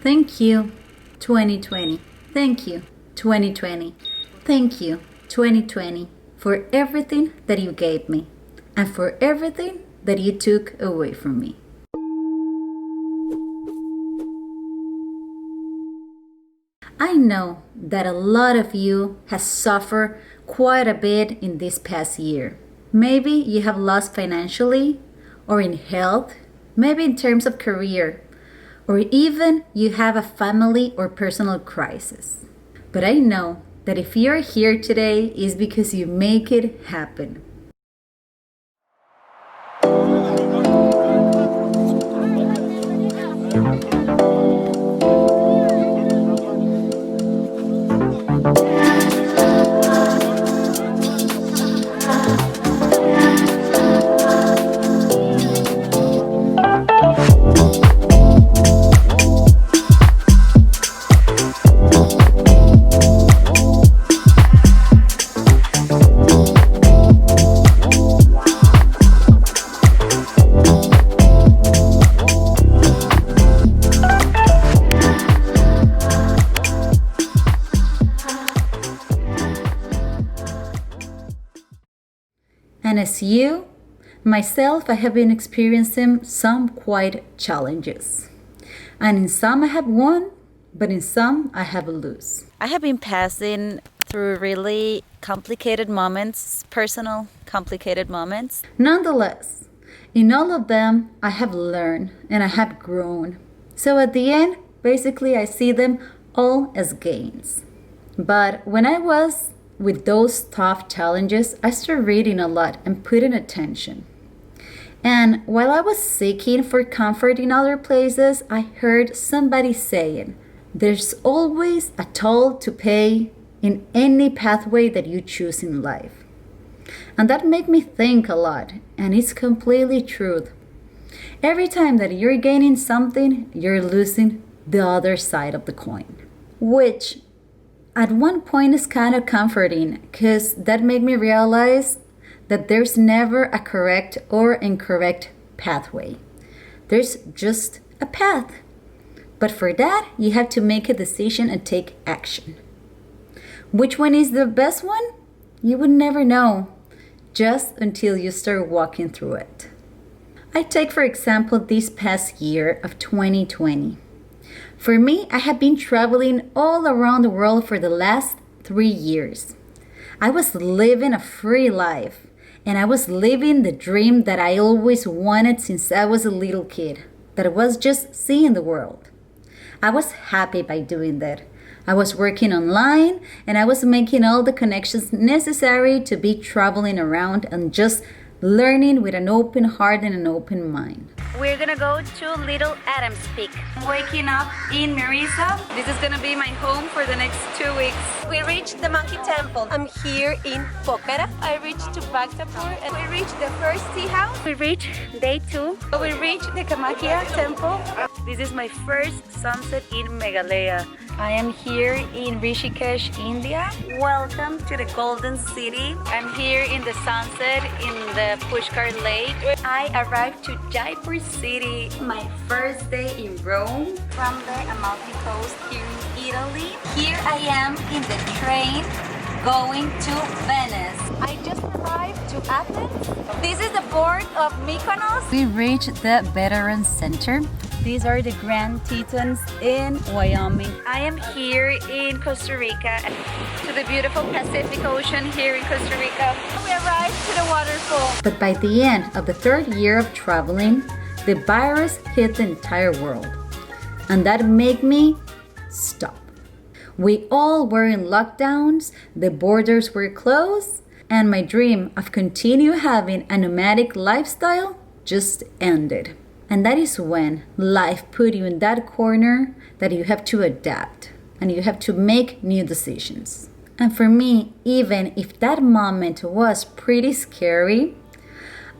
Thank you, 2020. Thank you, 2020. Thank you, 2020, for everything that you gave me and for everything that you took away from me. I know that a lot of you have suffered quite a bit in this past year. Maybe you have lost financially or in health, maybe in terms of career, or even you have a family or personal crisis. But I know that if you're here today, it's because you make it happen. And as you, myself, I have been experiencing some quite challenges. And in some I have won, but in some I have lost. I have been passing through really complicated moments, personal complicated moments. Nonetheless, in all of them, I have learned and I have grown. So at the end, basically I see them all as gains. But when I was with those tough challenges, I started reading a lot and putting attention. And while I was seeking for comfort in other places, I heard somebody saying, there's always a toll to pay in any pathway that you choose in life. And that made me think a lot, and it's completely true. Every time that you're gaining something, you're losing the other side of the coin, which at one point is kind of comforting because that made me realize that there's never a correct or incorrect pathway. There's just a path. But for that, you have to make a decision and take action. Which one is the best one? You would never know, just until you start walking through it. I take, for example, this past year of 2020. For me, I have been traveling all around the world for the last 3 years. I was living a free life, and I was living the dream that I always wanted since I was a little kid, that was just seeing the world. I was happy by doing that. I was working online, and I was making all the connections necessary to be traveling around and just learning with an open heart and an open mind. We're gonna go to Little Adams Peak. I'm waking up in Marisa. This is gonna be my home for the next 2 weeks. We reached the Monkey Temple. I'm here in Pokhara. I reached to Bhaktapur and we reached the first tea house. We reached day 2. We reached the Kamakhya Temple. This is my first sunset in Meghalaya. I am here in Rishikesh, India. Welcome to the Golden City. I'm here in the sunset in the Pushkar Lake. I arrived to Jaipur City, my first day in Rome. From the Amalfi Coast here in Italy. Here I am in the train going to Venice. I just arrived to Athens. This is the port of Mykonos. We reached the Veterans Center. These are the Grand Tetons in Wyoming. I am here in Costa Rica, to the beautiful Pacific Ocean here in Costa Rica. We arrived to the waterfall. But by the end of the 3rd year of traveling, the virus hit the entire world. And that made me stop. We all were in lockdowns, the borders were closed, and my dream of continue having a nomadic lifestyle just ended. And that is when life put you in that corner that you have to adapt and you have to make new decisions. And for me, even if that moment was pretty scary,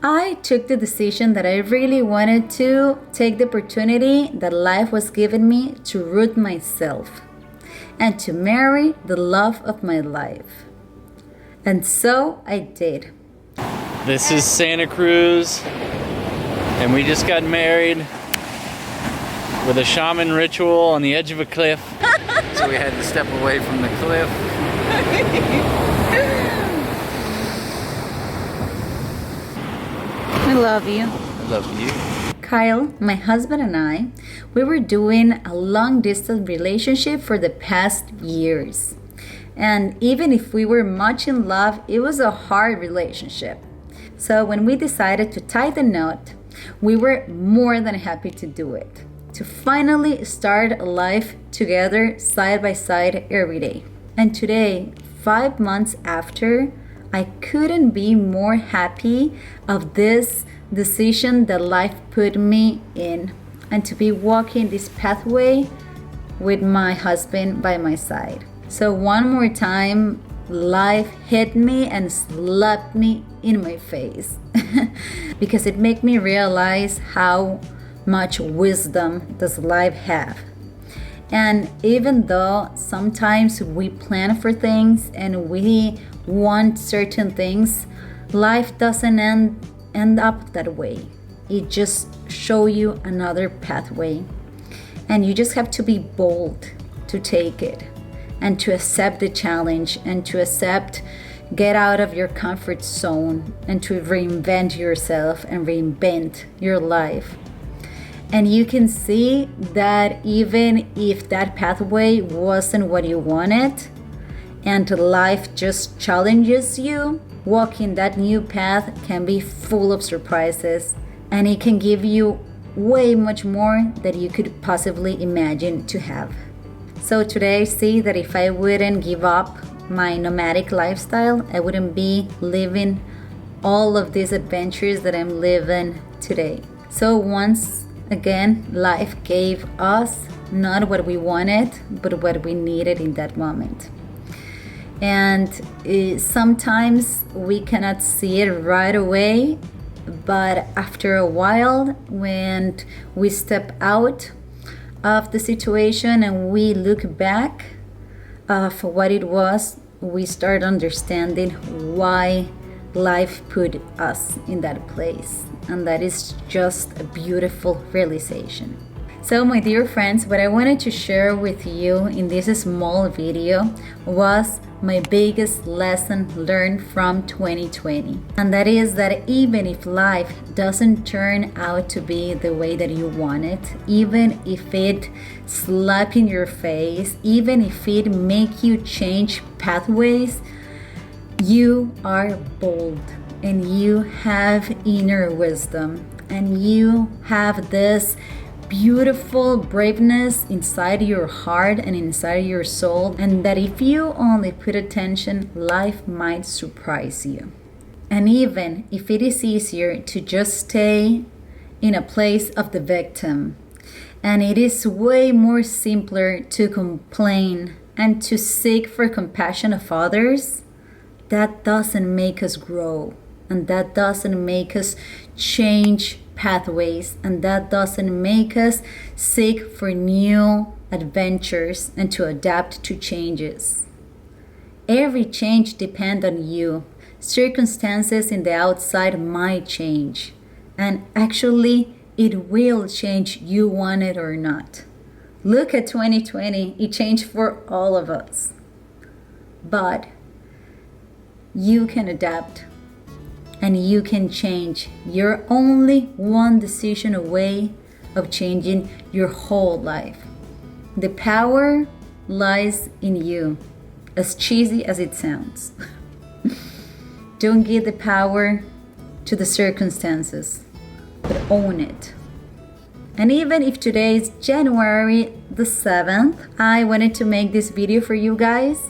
I took the decision that I really wanted to take the opportunity that life was giving me to root myself and to marry the love of my life. And so I did. This is Santa Cruz, and we just got married with a shaman ritual on the edge of a cliff. So we had to step away from the cliff. I love you. I love you. Kyle, my husband, and I, we were doing a long distance relationship for the past years. And even if we were much in love, it was a hard relationship. So when we decided to tie the knot, we were more than happy to do it. To finally start a life together side by side every day. And today, 5 months after, I couldn't be more happy of this decision that life put me in, and to be walking this pathway with my husband by my side. So one more time, life hit me and slapped me in my face because it made me realize how much wisdom does life have. And even though sometimes we plan for things and we want certain things, life doesn't end up that way. It just show you another pathway, and you just have to be bold to take it and to accept the challenge and to accept get out of your comfort zone and to reinvent yourself and reinvent your life. And you can see that even if that pathway wasn't what you wanted and life just challenges you, walking that new path can be full of surprises, and it can give you way much more than you could possibly imagine to have. So today I see that if I wouldn't give up my nomadic lifestyle, I wouldn't be living all of these adventures that I'm living today. So once again, life gave us not what we wanted, but what we needed in that moment. And sometimes we cannot see it right away, but after a while, when we step out of the situation and we look back for what it was, we start understanding why life put us in that place. And that is just a beautiful realization. So my dear friends, what I wanted to share with you in this small video was my biggest lesson learned from 2020. And that is that even if life doesn't turn out to be the way that you want it, even if it slap in your face, even if it make you change pathways, you are bold and you have inner wisdom and you have this beautiful braveness inside your heart and inside your soul, and that if you only put attention, life might surprise you. And even if it is easier to just stay in a place of the victim, and it is way more simpler to complain and to seek for compassion of others, that doesn't make us grow, and that doesn't make us change pathways, and that doesn't make us seek for new adventures and to adapt to changes. Every change depends on you. Circumstances in the outside might change, and actually it will change, you want it or not. Look at 2020, it changed for all of us. But you can adapt and you can change. You're only one decision away of changing your whole life. The power lies in you, as cheesy as it sounds. Don't give the power to the circumstances, but own it. And even if today is January the 7th, I wanted to make this video for you guys,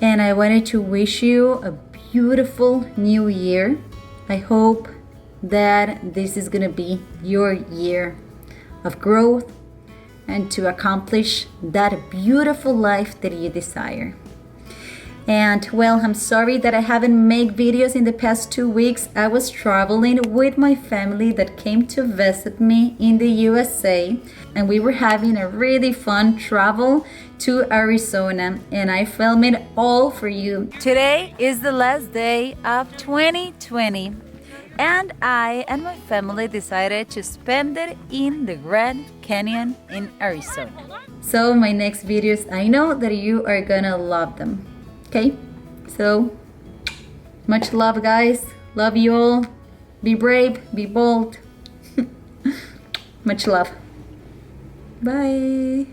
and I wanted to wish you a beautiful new year. I hope that this is going to be your year of growth and to accomplish that beautiful life that you desire. And well, I'm sorry that I haven't made videos in the past 2 weeks. I was traveling with my family that came to visit me in the USA, and we were having a really fun travel to Arizona, and I filmed it all for you. Today is the last day of 2020. And I and my family decided to spend it in the Grand Canyon in Arizona. So my next videos, I know that you are gonna love them. Okay? So, much love, guys. Love you all. Be brave, be bold. Much love. Bye.